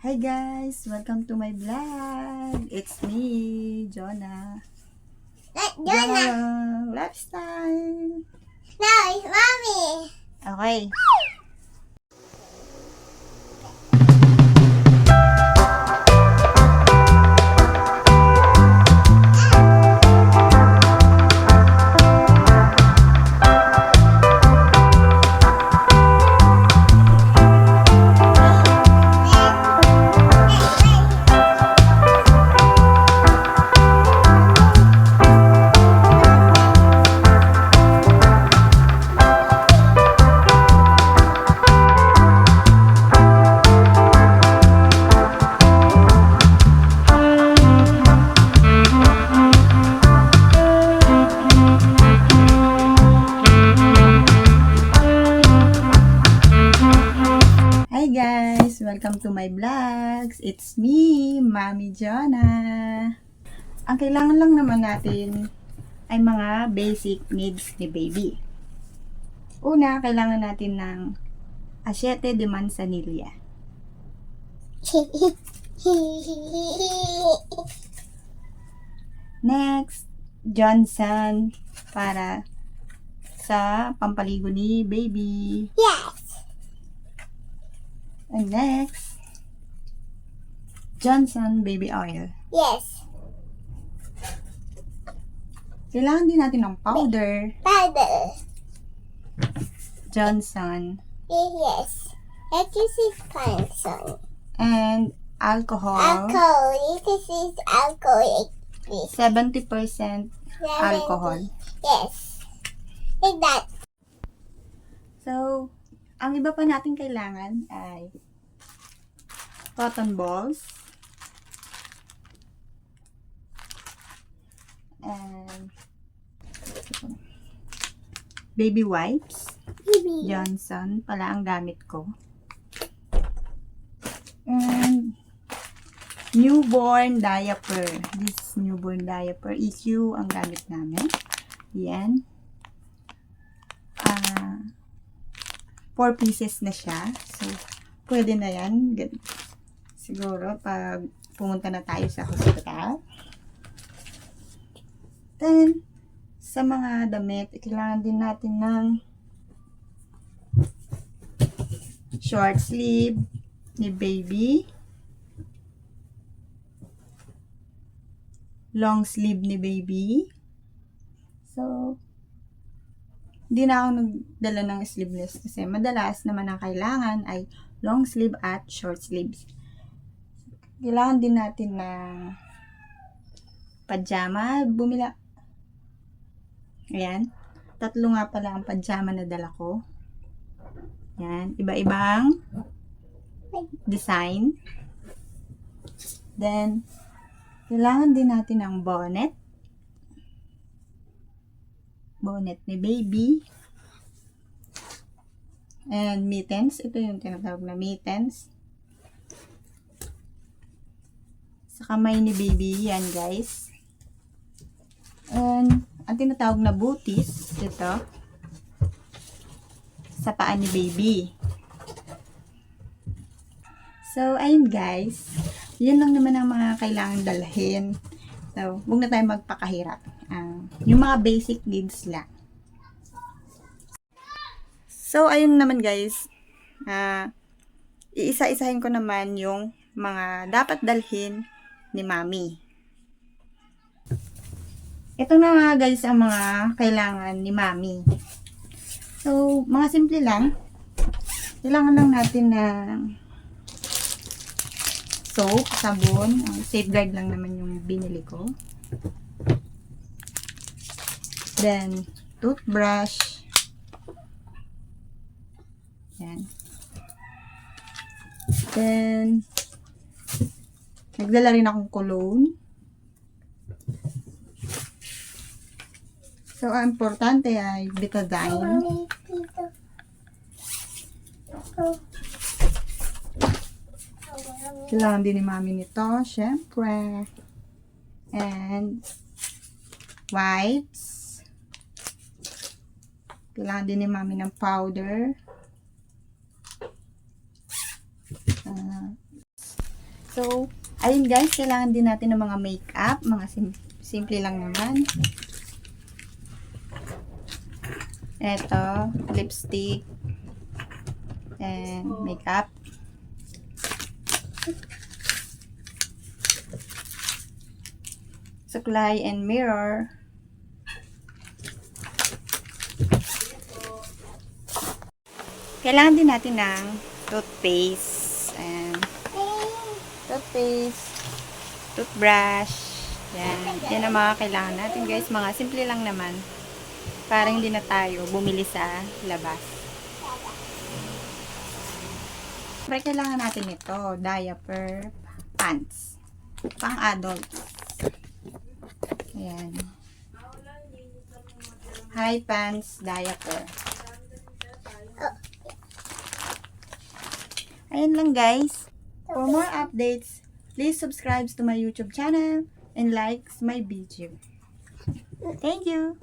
Hi guys! Welcome to my vlog! It's me, Jonah. Jonah. Lifestyle! No, it's mommy. Okay. Hi guys! Welcome to my vlogs. It's me, Mami Jonah. Ang kailangan lang naman natin ay mga basic needs ni baby. Una, kailangan natin ng Asiete de Manzanilla. Next, Johnson para sa pampaligo ni baby. Yes. And next, Johnson baby oil. Yes. Kailangan din natin ng powder. Father. Johnson. Yes. This is Johnson. And alcohol. Alcohol. This is alcohol. 70% alcohol. Yes. Like that. So, ang iba pa natin kailangan ay cotton balls. And baby wipes. Baby. Johnson pala ang gamit ko. And newborn diaper. This newborn diaper. EQ ang gamit namin. Yan. 4 pieces na siya. So, pwede na yan. Siguro, pag pumunta na tayo sa hospital. Then, sa mga damit, kailangan din natin ng short sleeve ni baby. Long sleeve ni baby. So, hindi na ako nagdala ng sleeveless kasi madalas naman ang kailangan ay long sleeve at short sleeves. Kailangan din natin ng pajama. Bumila. Ayan. 3 nga pala ang pajama na dala ko. Ayan. Iba-ibang design. Then, kailangan din natin ng bonnet. Bonnet ni baby. And mittens. Ito yung tinatawag na mittens. Sa kamay ni baby. Yan guys. And ang tinatawag na booties. Ito. Sa paa ni baby. So, ayun guys. Yan lang naman ang mga kailangan dalhin. So, huwag na tayo magpakahirap. Yung mga basic needs lang. So, ayun naman guys. Iisa-isahin ko naman yung mga dapat dalhin ni mami. Ito na nga guys ang mga kailangan ni mami. So, mga simple lang. Kailangan lang natin ng soap, sabon. Safeguard lang naman yung binili ko. Then, toothbrush. Yan. Then, nagdala rin akong cologne. So, ang importante ay betadine. Kailangan din ni mami nito, syempre. And, wipes. Kailangan din ni mami ng powder. So, ayun guys, kailangan din natin ng mga makeup, mga simple lang naman. Ito, lipstick, and makeup. Suklay and mirror. Kailangan din natin ng toothpaste. And toothpaste, toothbrush. Yan. Yan ang mga kailangan natin guys. Mga simple lang naman. Para hindi na tayo bumili sa labas. Siyempre, kailangan natin ito. Diaper pants. Pang adult. Ayan. High pants diaper. Ayan lang guys. For more updates, please subscribe to my YouTube channel and like my video. Thank you!